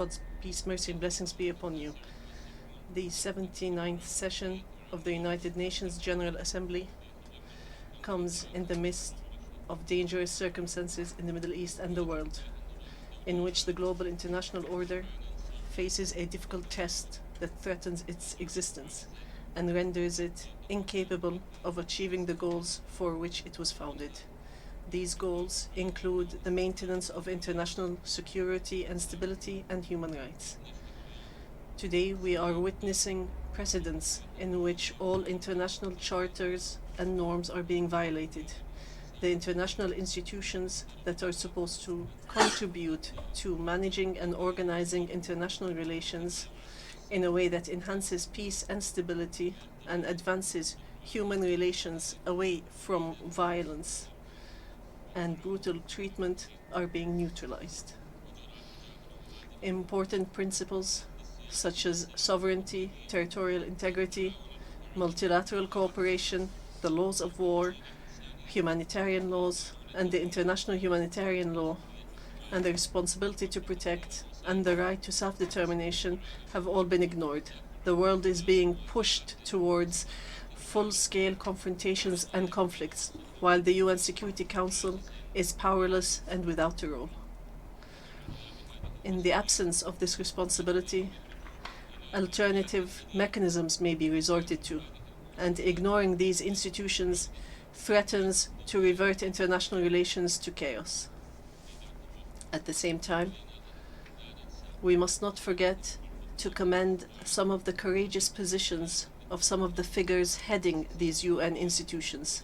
God's peace, mercy, and blessings be upon you. The 79th session of the United Nations General Assembly comes in the midst of dangerous circumstances in the Middle East and the world, in which the global international order faces a difficult test that threatens its existence and renders it incapable of achieving the goals for which it was founded. These goals include the maintenance of international security and stability and human rights. Today we are witnessing precedents in which all international charters and norms are being violated. The international institutions that are supposed to contribute to managing and organizing international relations in a way that enhances peace and stability and advances human relations away from violence and brutal treatment are being neutralized. Important principles such as sovereignty, territorial integrity, multilateral cooperation, the laws of war, humanitarian laws, and the international humanitarian law, and the responsibility to protect and the right to self-determination have all been ignored. The world is being pushed towards full-scale confrontations and conflicts, while the UN Security Council is powerless and without a role. In the absence of this responsibility, alternative mechanisms may be resorted to, and ignoring these institutions threatens to revert international relations to chaos. At the same time, we must not forget to commend some of the courageous positions of some of the figures heading these UN institutions,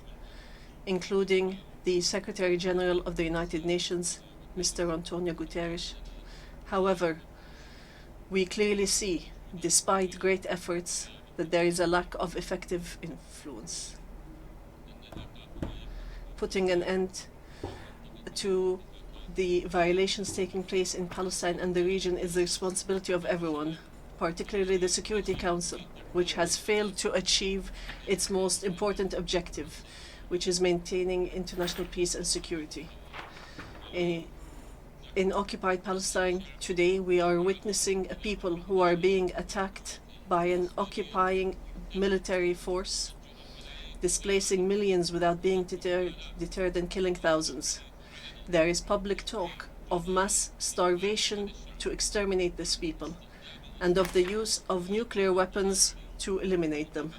including the Secretary General of the United Nations, Mr. Antonio Guterres. However, we clearly see, despite great efforts, that there is a lack of effective influence. Putting an end to the violations taking place in Palestine and the region is the responsibility of everyone, particularly the Security Council, which has failed to achieve its most important objective, which is maintaining international peace and security. In occupied Palestine today, we are witnessing a people who are being attacked by an occupying military force, displacing millions without being deterred and killing thousands. There is public talk of mass starvation to exterminate these people, and of the use of nuclear weapons to eliminate them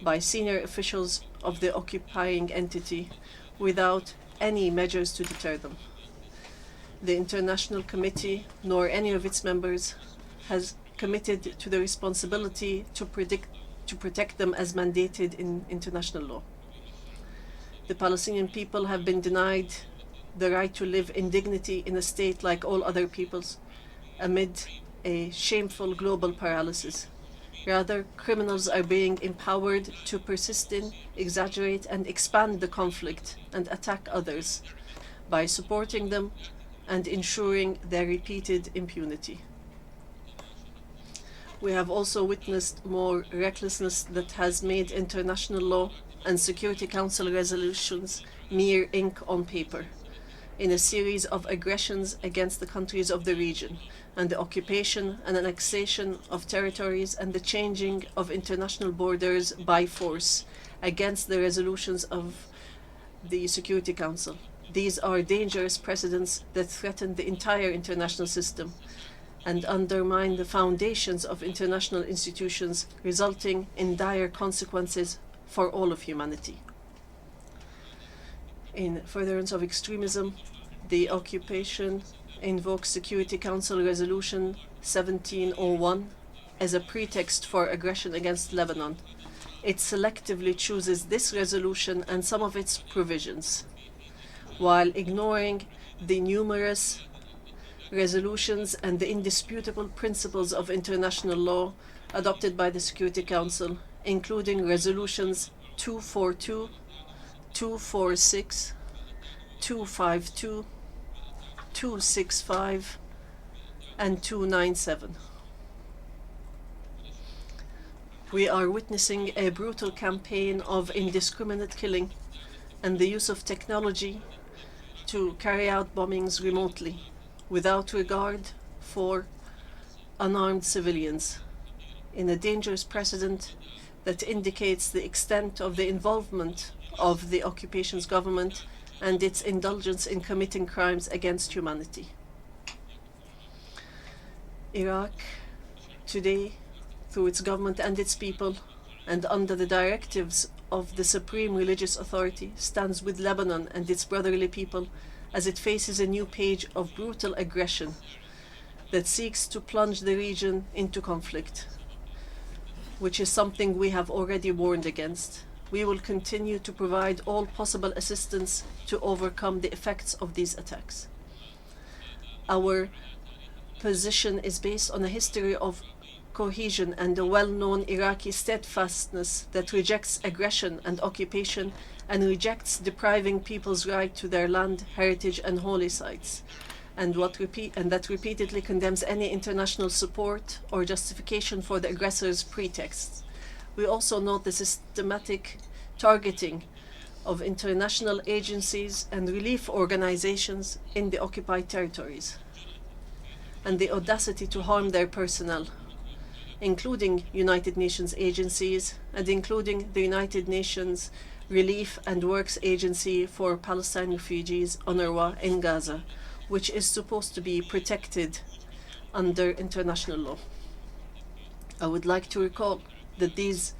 by senior officials of the occupying entity without any measures to deter them. The International Committee, nor any of its members, has committed to the responsibility to protect them as mandated in international law. The Palestinian people have been denied the right to live in dignity in a state like all other peoples amid a shameful global paralysis. Rather, criminals are being empowered to persist in, exaggerate, and expand the conflict and attack others by supporting them and ensuring their repeated impunity. We have also witnessed more recklessness that has made international law and Security Council resolutions mere ink on paper, in a series of aggressions against the countries of the region, and the occupation and annexation of territories and the changing of international borders by force against the resolutions of the Security Council. These are dangerous precedents that threaten the entire international system and undermine the foundations of international institutions, resulting in dire consequences for all of humanity. In furtherance of extremism, the occupation invokes Security Council Resolution 1701 as a pretext for aggression against Lebanon. It selectively chooses this resolution and some of its provisions, while ignoring the numerous resolutions and the indisputable principles of international law adopted by the Security Council, including resolutions 242, 246, 252, 265, and 297. We are witnessing a brutal campaign of indiscriminate killing and the use of technology to carry out bombings remotely, without regard for unarmed civilians in a dangerous precedent that indicates the extent of the involvement of the occupation's government and its indulgence in committing crimes against humanity. Iraq, today, through its government and its people, and under the directives of the Supreme Religious Authority, stands with Lebanon and its brotherly people as it faces a new page of brutal aggression that seeks to plunge the region into conflict, which is something we have already warned against. We will continue to provide all possible assistance to overcome the effects of these attacks. Our position is based on a history of cohesion and a well-known Iraqi steadfastness that rejects aggression and occupation and rejects depriving people's right to their land, heritage, and holy sites, and that repeatedly condemns any international support or justification for the aggressor's pretexts. We also note the systematic targeting of international agencies and relief organizations in the occupied territories, and the audacity to harm their personnel, including United Nations agencies and including the United Nations Relief and Works Agency for Palestine Refugees, UNRWA, in Gaza, which is supposed to be protected under international law. I would like to recall that these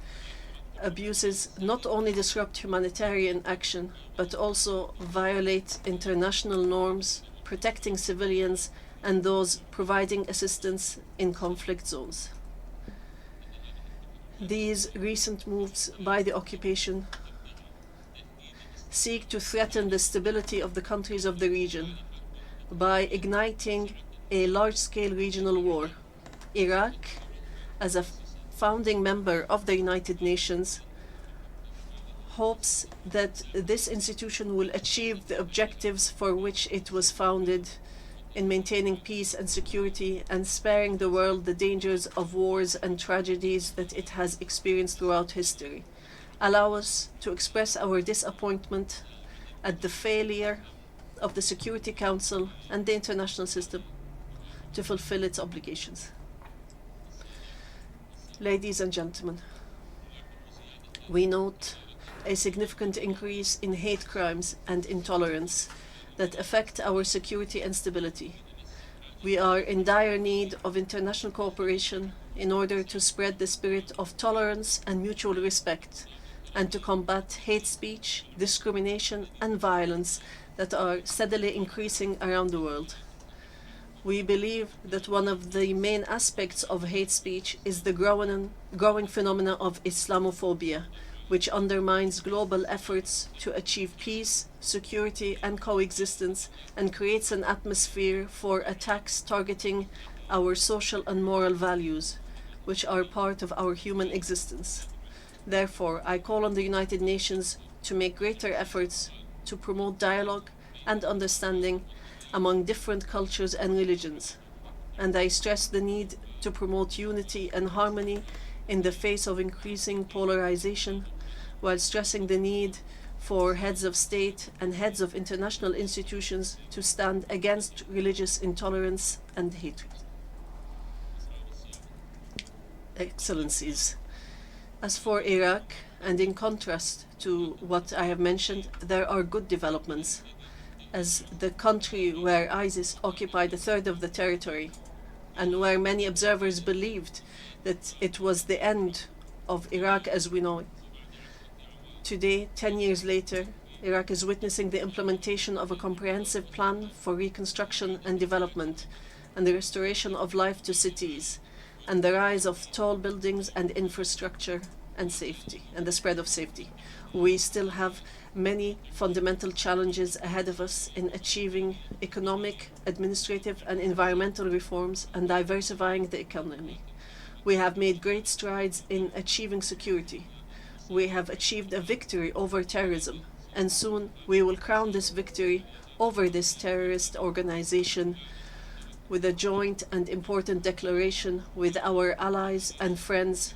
abuses not only disrupt humanitarian action, but also violate international norms, protecting civilians and those providing assistance in conflict zones. These recent moves by the occupation seek to threaten the stability of the countries of the region by igniting a large-scale regional war. Iraq, as a founding member of the United Nations, hopes that this institution will achieve the objectives for which it was founded in maintaining peace and security and sparing the world the dangers of wars and tragedies that it has experienced throughout history. Allow us to express our disappointment at the failure of the Security Council and the international system to fulfill its obligations. Ladies and gentlemen, we note a significant increase in hate crimes and intolerance that affect our security and stability. We are in dire need of international cooperation in order to spread the spirit of tolerance and mutual respect, and to combat hate speech, discrimination, and violence that are steadily increasing around the world. We believe that one of the main aspects of hate speech is the growing phenomena of Islamophobia, which undermines global efforts to achieve peace, security, and coexistence, and creates an atmosphere for attacks targeting our social and moral values, which are part of our human existence. Therefore, I call on the United Nations to make greater efforts to promote dialogue and understanding among different cultures and religions, and I stress the need to promote unity and harmony in the face of increasing polarization, while stressing the need for heads of state and heads of international institutions to stand against religious intolerance and hatred. Excellencies, as for Iraq, and in contrast to what I have mentioned, there are good developments, as the country where ISIS occupied a third of the territory, and where many observers believed that it was the end of Iraq as we know it. Today, 10 years later, Iraq is witnessing the implementation of a comprehensive plan for reconstruction and development, and the restoration of life to cities, and the rise of tall buildings and infrastructure and safety, and the spread of safety. We still have many fundamental challenges ahead of us in achieving economic, administrative, and environmental reforms and diversifying the economy. We have made great strides in achieving security. We have achieved a victory over terrorism, and soon we will crown this victory over this terrorist organization with a joint and important declaration with our allies and friends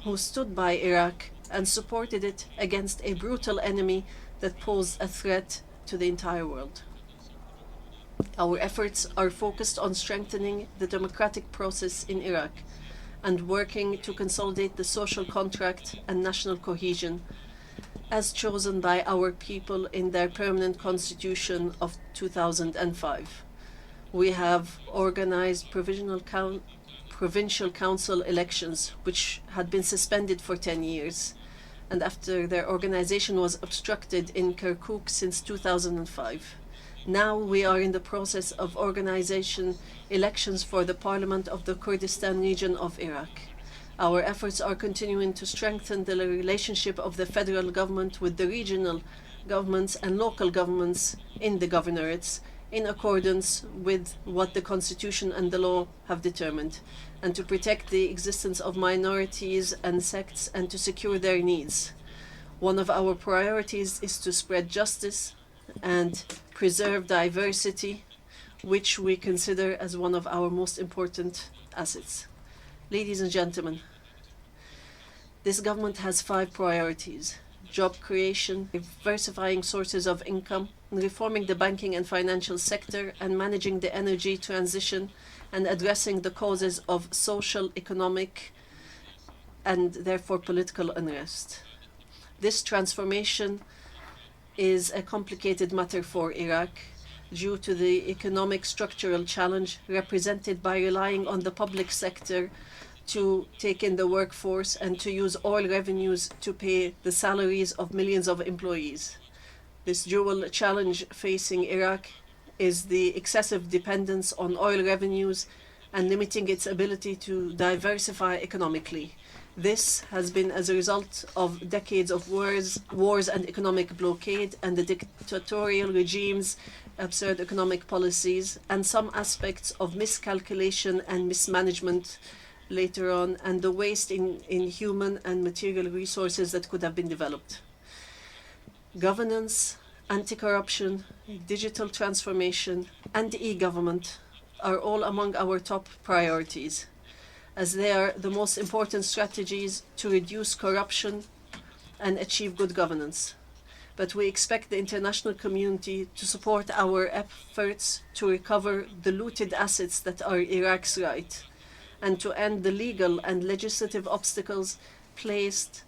who stood by Iraq and supported it against a brutal enemy that posed a threat to the entire world. Our efforts are focused on strengthening the democratic process in Iraq and working to consolidate the social contract and national cohesion as chosen by our people in their permanent constitution of 2005. We have organized provincial council elections, which had been suspended for 10 years, and after their organization was obstructed in Kirkuk since 2005. Now we are in the process of organization elections for the Parliament of the Kurdistan region of Iraq. Our efforts are continuing to strengthen the relationship of the federal government with the regional governments and local governments in the governorates in accordance with what the Constitution and the law have determined, and to protect the existence of minorities and sects and to secure their needs. One of our priorities is to spread justice and preserve diversity, which we consider as one of our most important assets. Ladies and gentlemen, this government has 5 priorities: job creation, diversifying sources of income, reforming the banking and financial sector, and managing the energy transition, and addressing the causes of social, economic, and therefore political unrest. This transformation is a complicated matter for Iraq due to the economic structural challenge represented by relying on the public sector to take in the workforce and to use oil revenues to pay the salaries of millions of employees. This dual challenge facing Iraq is the excessive dependence on oil revenues and limiting its ability to diversify economically. This has been as a result of decades of wars and economic blockade and the dictatorial regime's absurd economic policies and some aspects of miscalculation and mismanagement later on, and the waste in human and material resources that could have been developed. Governance, anti-corruption, digital transformation, and e-government are all among our top priorities, as they are the most important strategies to reduce corruption and achieve good governance. But we expect the international community to support our efforts to recover the looted assets that are Iraq's right, and to end the legal and legislative obstacles placed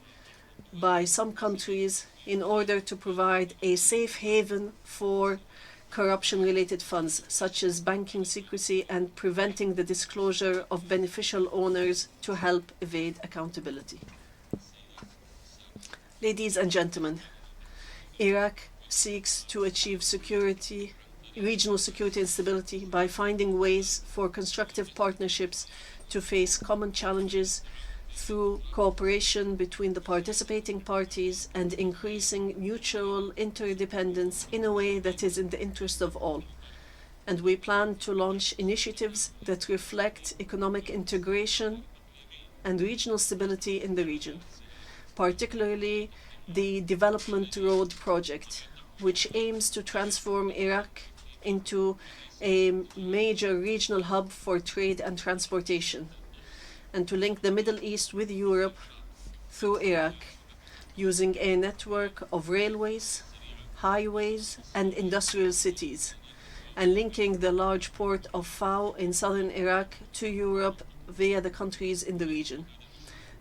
by some countries in order to provide a safe haven for corruption-related funds, such as banking secrecy and preventing the disclosure of beneficial owners to help evade accountability. Ladies and gentlemen, Iraq seeks to achieve security, regional security and stability by finding ways for constructive partnerships to face common challenges through cooperation between the participating parties and increasing mutual interdependence in a way that is in the interest of all. And we plan to launch initiatives that reflect economic integration and regional stability in the region, particularly the Development Road Project, which aims to transform Iraq into a major regional hub for trade and transportation, and to link the Middle East with Europe through Iraq, using a network of railways, highways, and industrial cities, and linking the large port of Fao in southern Iraq to Europe via the countries in the region.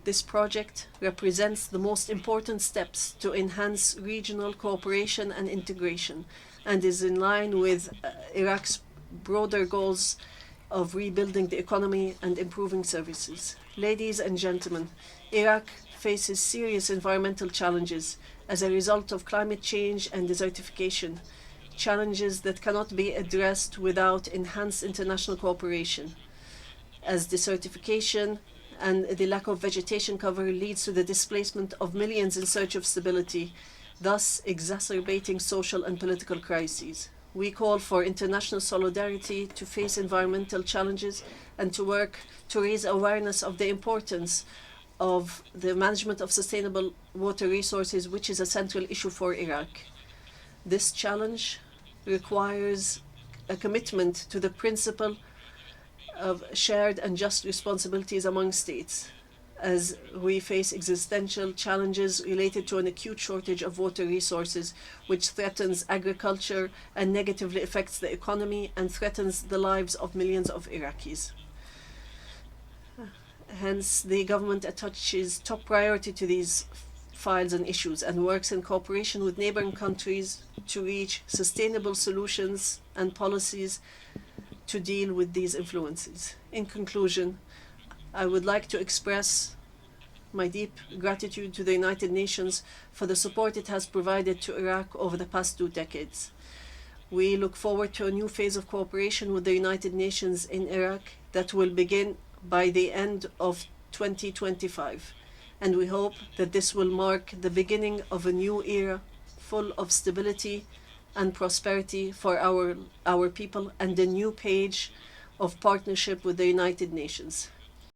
This project represents the most important steps to enhance regional cooperation and integration, and is in line with Iraq's broader goals of rebuilding the economy and improving services. Ladies and gentlemen, Iraq faces serious environmental challenges as a result of climate change and desertification, challenges that cannot be addressed without enhanced international cooperation, as desertification and the lack of vegetation cover leads to the displacement of millions in search of stability, thus exacerbating social and political crises. We call for international solidarity to face environmental challenges and to work to raise awareness of the importance of the management of sustainable water resources, which is a central issue for Iraq. This challenge requires a commitment to the principle of shared and just responsibilities among states, as we face existential challenges related to an acute shortage of water resources, which threatens agriculture and negatively affects the economy and threatens the lives of millions of Iraqis. Hence, the government attaches top priority to these files and issues and works in cooperation with neighboring countries to reach sustainable solutions and policies to deal with these influences. In conclusion, I would like to express my deep gratitude to the United Nations for the support it has provided to Iraq over the past 2 decades. We look forward to a new phase of cooperation with the United Nations in Iraq that will begin by the end of 2025, and we hope that this will mark the beginning of a new era full of stability and prosperity for our people and a new page of partnership with the United Nations.